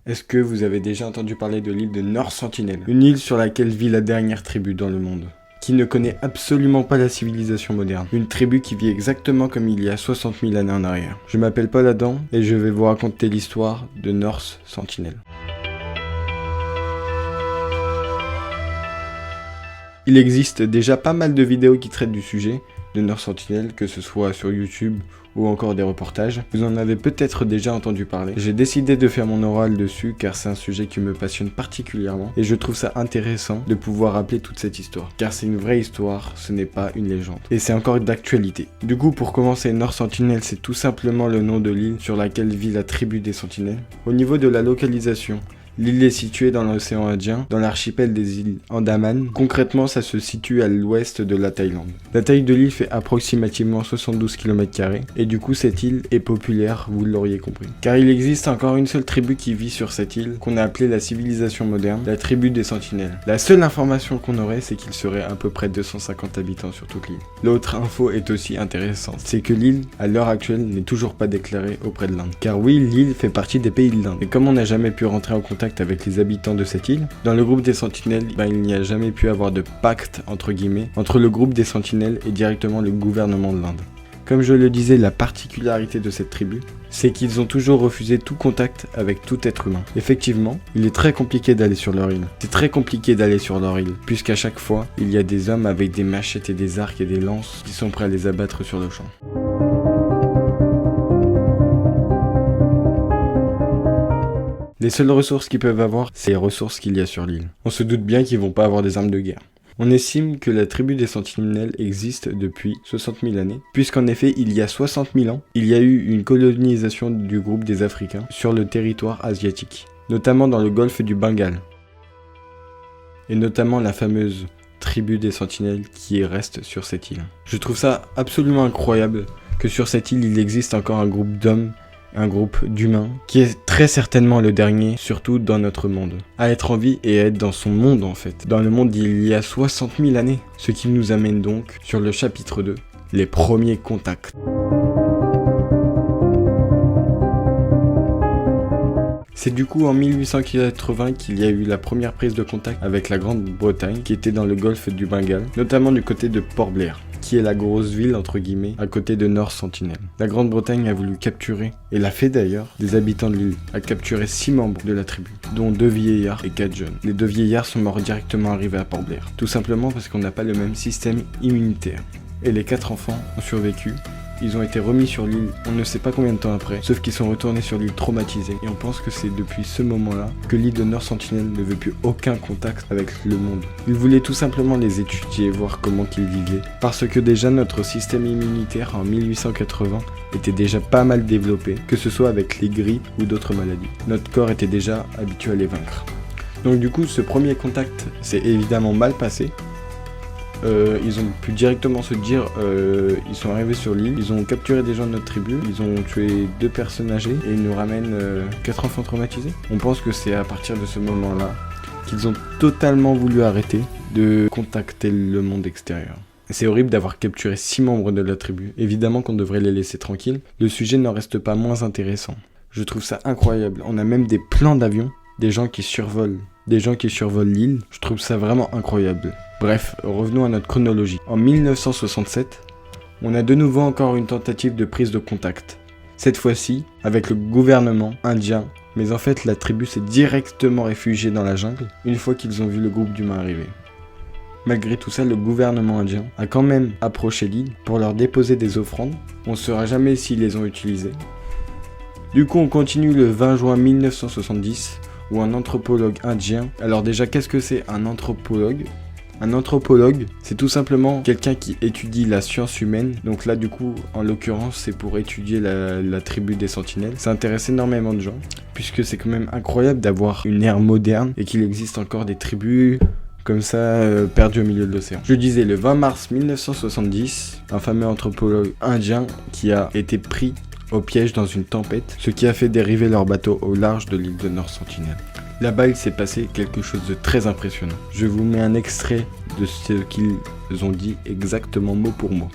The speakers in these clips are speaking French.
Est-ce que vous avez déjà entendu parler de l'île de North Sentinel? Une île sur laquelle vit la dernière tribu dans le monde, qui ne connaît absolument pas la civilisation moderne. Une tribu qui vit exactement comme il y a 60 000 années en arrière. Je m'appelle Paul Adam et je vais vous raconter l'histoire de North Sentinel. Il existe déjà pas mal de vidéos qui traitent du sujet de North Sentinel, que ce soit sur YouTube ou encore des reportages. Vous en avez peut-être déjà entendu parler. J'ai décidé de faire mon oral dessus car c'est un sujet qui me passionne particulièrement et je trouve ça intéressant de pouvoir rappeler toute cette histoire. Car c'est une vraie histoire, ce n'est pas une légende. Et c'est encore d'actualité. Du coup, pour commencer, North Sentinel, c'est tout simplement le nom de l'île sur laquelle vit la tribu des Sentinelles. Au niveau de la localisation, l'île est située dans l'océan Indien, dans l'archipel des îles Andaman. Concrètement, ça se situe à l'ouest de la Thaïlande. La taille de l'île fait approximativement 72 km², et du coup cette île est populaire, vous l'auriez compris. Car il existe encore une seule tribu qui vit sur cette île, qu'on a appelée la civilisation moderne, la tribu des Sentinelles. La seule information qu'on aurait, c'est qu'il serait à peu près 250 habitants sur toute l'île. L'autre info est aussi intéressante, c'est que l'île, à l'heure actuelle, n'est toujours pas déclarée auprès de l'Inde. Car oui, l'île fait partie des pays de l'Inde. Et comme on n'a jamais pu rentrer en contact avec les habitants de cette île, dans le groupe des Sentinelles, il n'y a jamais pu avoir de pacte entre guillemets entre le groupe des Sentinelles et directement le gouvernement de l'Inde. Comme je le disais, la particularité de cette tribu, c'est qu'ils ont toujours refusé tout contact avec tout être humain. Effectivement, il est très compliqué d'aller sur leur île. C'est très compliqué d'aller sur leur île, puisqu'à chaque fois, il y a des hommes avec des machettes et des arcs et des lances qui sont prêts à les abattre sur le champ. Les seules ressources qu'ils peuvent avoir, c'est les ressources qu'il y a sur l'île. On se doute bien qu'ils vont pas avoir des armes de guerre. On estime que la tribu des Sentinelles existe depuis 60 000 années, puisqu'en effet, il y a 60 000 ans, il y a eu une colonisation du groupe des Africains sur le territoire asiatique, notamment dans le golfe du Bengale, et notamment la fameuse tribu des Sentinelles qui reste sur cette île. Je trouve ça absolument incroyable que sur cette île, il existe encore un groupe d'hommes, un groupe d'humains, qui est très certainement le dernier, surtout dans notre monde, à être en vie et à être dans son monde en fait, dans le monde d'il y a 60 000 années. Ce qui nous amène donc sur le chapitre 2, les premiers contacts. C'est du coup en 1880 qu'il y a eu la première prise de contact avec la Grande-Bretagne qui était dans le golfe du Bengale, notamment du côté de Port Blair, qui est la grosse ville entre guillemets à côté de North Sentinel. La Grande-Bretagne a voulu capturer, et l'a fait d'ailleurs, des habitants de l'île, a capturé 6 membres de la tribu, dont 2 vieillards et 4 jeunes. Les 2 vieillards sont morts directement arrivés à Port Blair, tout simplement parce qu'on n'a pas le même système immunitaire. Et les 4 enfants ont survécu. Ils ont été remis sur l'île, on ne sait pas combien de temps après, sauf qu'ils sont retournés sur l'île traumatisés. Et on pense que c'est depuis ce moment-là que l'île de North Sentinel ne veut plus aucun contact avec le monde. Ils voulaient tout simplement les étudier, voir comment qu'ils vivaient. Parce que déjà notre système immunitaire en 1880 était déjà pas mal développé, que ce soit avec les grippes ou d'autres maladies. Notre corps était déjà habitué à les vaincre. Donc du coup, ce premier contact s'est évidemment mal passé. Ils ont pu directement se dire, ils sont arrivés sur l'île, ils ont capturé des gens de notre tribu, ils ont tué 2 personnes âgées et ils nous ramènent 4 enfants traumatisés. On pense que c'est à partir de ce moment-là qu'ils ont totalement voulu arrêter de contacter le monde extérieur. C'est horrible d'avoir capturé 6 membres de la tribu, évidemment qu'on devrait les laisser tranquilles, le sujet n'en reste pas moins intéressant. Je trouve ça incroyable, on a même des plans d'avion, des gens qui survolent l'île, je trouve ça vraiment incroyable. Bref, revenons à notre chronologie. En 1967, on a de nouveau encore une tentative de prise de contact. Cette fois-ci, avec le gouvernement indien, mais en fait la tribu s'est directement réfugiée dans la jungle une fois qu'ils ont vu le groupe d'humains arriver. Malgré tout ça, le gouvernement indien a quand même approché l'île pour leur déposer des offrandes. On ne saura jamais s'ils les ont utilisées. Du coup, on continue le 20 juin 1970, où un anthropologue indien... Alors déjà, qu'est-ce que c'est un anthropologue ? Un anthropologue, c'est tout simplement quelqu'un qui étudie la science humaine. Donc là, du coup, en l'occurrence, c'est pour étudier la tribu des Sentinelles. Ça intéresse énormément de gens, puisque c'est quand même incroyable d'avoir une ère moderne et qu'il existe encore des tribus comme ça, perdues au milieu de l'océan. Je disais, le 20 mars 1970, un fameux anthropologue indien qui a été pris au piège dans une tempête, ce qui a fait dériver leur bateau au large de l'île de North Sentinel. Là-bas, il s'est passé quelque chose de très impressionnant. Je vous mets un extrait de ce qu'ils ont dit exactement mot pour mot.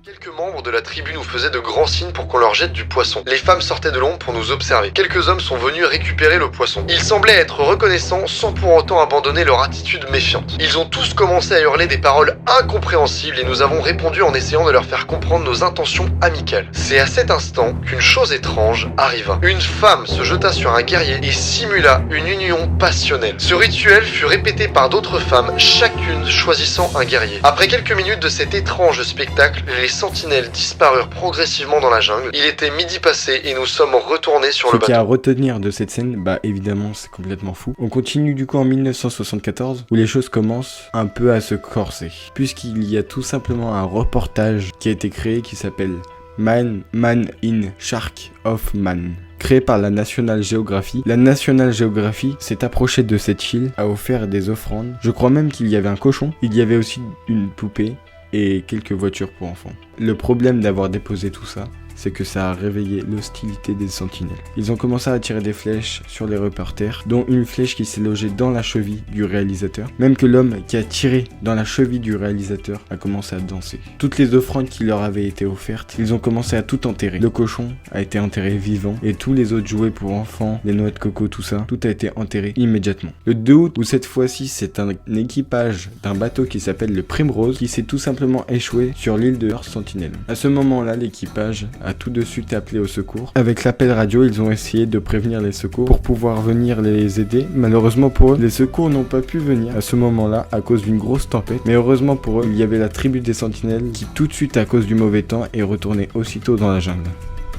Quelques membres de de la tribu nous faisaient de grands signes pour qu'on leur jette du poisson. Les femmes sortaient de l'ombre pour nous observer. Quelques hommes sont venus récupérer le poisson. Ils semblaient être reconnaissants sans pour autant abandonner leur attitude méfiante. Ils ont tous commencé à hurler des paroles incompréhensibles et nous avons répondu en essayant de leur faire comprendre nos intentions amicales. C'est à cet instant qu'une chose étrange arriva. Une femme se jeta sur un guerrier et simula une union passionnelle. Ce rituel fut répété par d'autres femmes, chacune choisissant un guerrier. Après quelques minutes de cet étrange spectacle, les sentinelles disparurent progressivement dans la jungle. Il était midi passé et nous sommes retournés sur le bateau. Ce qu'il y a à retenir de cette scène, bah évidemment c'est complètement fou. On continue du coup en 1974 où les choses commencent un peu à se corser. Puisqu'il y a tout simplement un reportage qui a été créé qui s'appelle Man in Shark of Man, créé par la National Geographic. La National Geographic s'est approchée de cette île, a offert des offrandes. Je crois même qu'il y avait un cochon. Il y avait aussi une poupée et quelques voitures pour enfants. Le problème d'avoir déposé tout ça, c'est que ça a réveillé l'hostilité des sentinelles. Ils ont commencé à tirer des flèches sur les reporters, dont une flèche qui s'est logée dans la cheville du réalisateur. Même que l'homme qui a tiré dans la cheville du réalisateur a commencé à danser. Toutes les offrandes qui leur avaient été offertes, ils ont commencé à tout enterrer. Le cochon a été enterré vivant et tous les autres jouets pour enfants, les noix de coco, tout ça, tout a été enterré immédiatement. Le 2 août, où cette fois-ci c'est un équipage d'un bateau qui s'appelle le Primrose qui s'est tout simplement échoué sur l'île de North Sentinel. À ce moment-là, l'équipage a tout de suite appelé au secours. Avec l'appel radio, ils ont essayé de prévenir les secours pour pouvoir venir les aider. Malheureusement pour eux, les secours n'ont pas pu venir à ce moment-là à cause d'une grosse tempête. Mais heureusement pour eux, il y avait la tribu des sentinelles qui tout de suite à cause du mauvais temps est retournée aussitôt dans la jungle,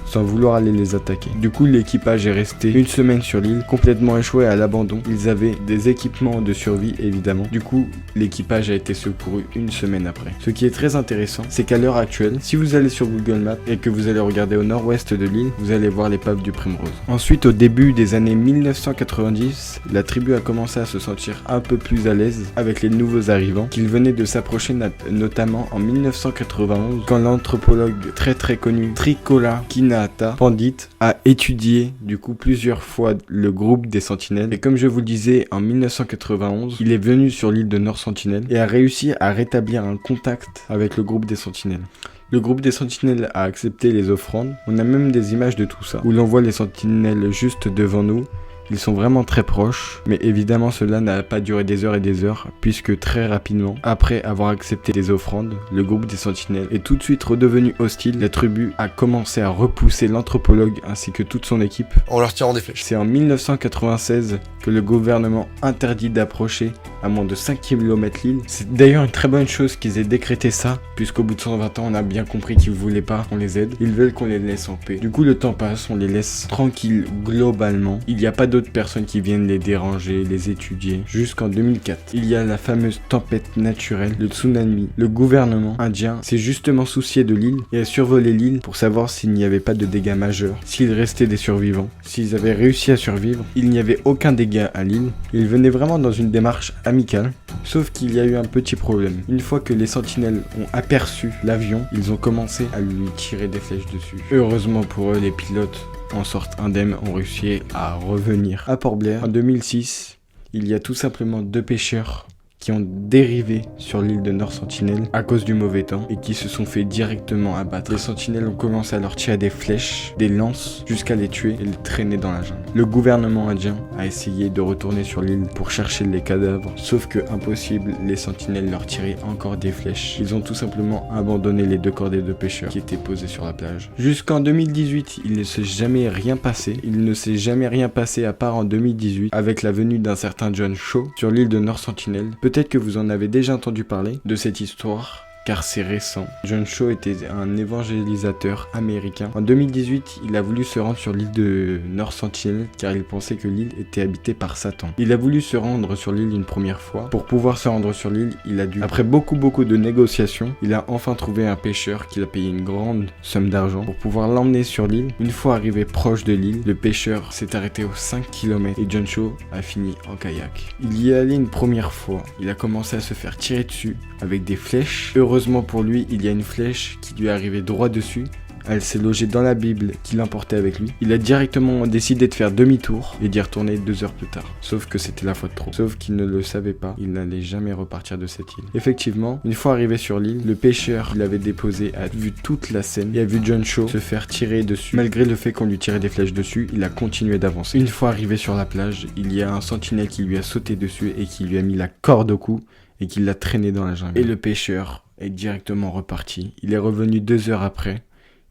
sans vouloir aller les attaquer. Du coup, l'équipage est resté une semaine sur l'île, complètement échoué à l'abandon. Ils avaient des équipements de survie, évidemment. Du coup, l'équipage a été secouru une semaine après. Ce qui est très intéressant, c'est qu'à l'heure actuelle, si vous allez sur Google Maps et que vous allez regarder au nord-ouest de l'île, vous allez voir l'épave du Primrose. Ensuite, au début des années 1990, la tribu a commencé à se sentir un peu plus à l'aise avec les nouveaux arrivants, qu'ils venaient de s'approcher notamment en 1991, quand l'anthropologue très connu Trikala Kinahata Pandit a étudié du coup plusieurs fois le groupe des sentinelles et comme je vous le disais en 1991 il est venu sur l'île de North Sentinel et a réussi à rétablir un contact avec le groupe des sentinelles. Le groupe des sentinelles a accepté les offrandes, on a même des images de tout ça où l'on voit les sentinelles juste devant nous. Ils sont vraiment très proches, mais évidemment cela n'a pas duré des heures et des heures, puisque très rapidement, après avoir accepté les offrandes, le groupe des sentinelles est tout de suite redevenu hostile. La tribu a commencé à repousser l'anthropologue ainsi que toute son équipe en leur tirant des flèches. C'est en 1996 que le gouvernement interdit d'approcher à moins de 5 km l'île. C'est d'ailleurs une très bonne chose qu'ils aient décrété ça, puisqu'au bout de 120 ans, on a bien compris qu'ils voulaient pas qu'on les aide. Ils veulent qu'on les laisse en paix. Du coup, le temps passe, on les laisse tranquilles globalement. Il n'y a pas d'autres personnes qui viennent les déranger, les étudier. Jusqu'en 2004, il y a la fameuse tempête naturelle, le tsunami. Le gouvernement indien s'est justement soucié de l'île et a survolé l'île pour savoir s'il n'y avait pas de dégâts majeurs, s'il restait des survivants. S'ils avaient réussi à survivre, il n'y avait aucun dégât à l'île. Ils venaient vraiment dans une démarche amicale, sauf qu'il y a eu un petit problème. Une fois que les sentinelles ont aperçu l'avion, ils ont commencé à lui tirer des flèches dessus. Heureusement pour eux, les pilotes en sortent indemnes, ont réussi à revenir à Port-Blair. En 2006, il y a tout simplement 2 pêcheurs qui ont dérivé sur l'île de North Sentinel à cause du mauvais temps et qui se sont fait directement abattre. Les sentinelles ont commencé à leur tirer des flèches, des lances, jusqu'à les tuer et les traîner dans la jungle. Le gouvernement indien a essayé de retourner sur l'île pour chercher les cadavres, sauf que impossible, les sentinelles leur tiraient encore des flèches. Ils ont tout simplement abandonné les 2 corps des 2 pêcheurs qui étaient posés sur la plage. Jusqu'en 2018, il ne s'est jamais rien passé. Il ne s'est jamais rien passé à part en 2018 avec la venue d'un certain John Shaw sur l'île de North Sentinel. Peut-être que vous en avez déjà entendu parler de cette histoire, car c'est récent. John Shaw était un évangélisateur américain. En 2018, il a voulu se rendre sur l'île de North Sentinel car il pensait que l'île était habitée par Satan. Il a voulu se rendre sur l'île une première fois. Pour pouvoir se rendre sur l'île, il a dû, après beaucoup de négociations, il a enfin trouvé un pêcheur qui a payé une grande somme d'argent pour pouvoir l'emmener sur l'île. Une fois arrivé proche de l'île, le pêcheur s'est arrêté aux 5 km et John Shaw a fini en kayak. Il y est allé une première fois. Il a commencé à se faire tirer dessus avec des flèches. Heureusement pour lui, il y a une flèche qui lui est arrivée droit dessus Elle s'est logée dans la Bible qu'il emportait avec lui. Il a directement décidé de faire demi-tour et d'y retourner 2 heures plus tard. Sauf que c'était la fois de trop. Sauf qu'il ne le savait pas, il n'allait jamais repartir de cette île. Effectivement, une fois arrivé sur l'île, le pêcheur qu'il avait déposé a vu toute la scène et a vu John Cho se faire tirer dessus. Malgré le fait qu'on lui tirait des flèches dessus, il a continué d'avancer. Une fois arrivé sur la plage, il y a un sentinelle qui lui a sauté dessus et qui lui a mis la corde au cou et qui l'a traîné dans la jungle. Et le pêcheur est directement reparti. Il est revenu 2 heures après.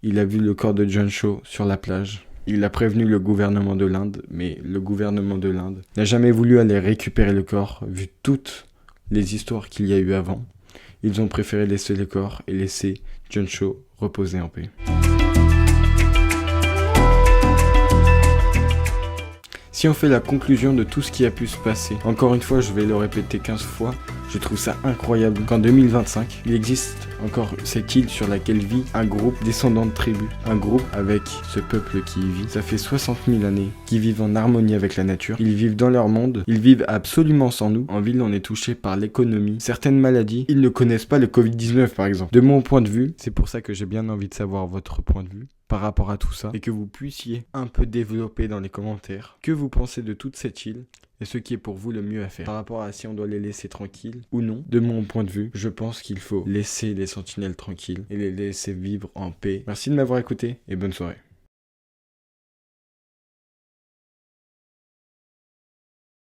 Il a vu le corps de John Cho sur la plage. Il a prévenu le gouvernement de l'Inde, mais le gouvernement de l'Inde n'a jamais voulu aller récupérer le corps, vu toutes les histoires qu'il y a eu avant. Ils ont préféré laisser le corps et laisser John Cho reposer en paix. Si on fait la conclusion de tout ce qui a pu se passer, encore une fois je vais le répéter 15 fois, je trouve ça incroyable qu'en 2025, il existe encore cette île sur laquelle vit un groupe descendant de tribus, un groupe avec ce peuple qui y vit. Ça fait 60 000 années qu'ils vivent en harmonie avec la nature, ils vivent dans leur monde, ils vivent absolument sans nous. En ville on est touché par l'économie, certaines maladies, ils ne connaissent pas le Covid-19 par exemple. De mon point de vue, c'est pour ça que j'ai bien envie de savoir votre point de vue par rapport à tout ça et que vous puissiez un peu développer dans les commentaires que vous pensez de toute cette île et ce qui est pour vous le mieux à faire par rapport à si on doit les laisser tranquilles ou non. De mon point de vue, je pense qu'il faut laisser les sentinelles tranquilles et les laisser vivre en paix. Merci de m'avoir écouté et bonne soirée.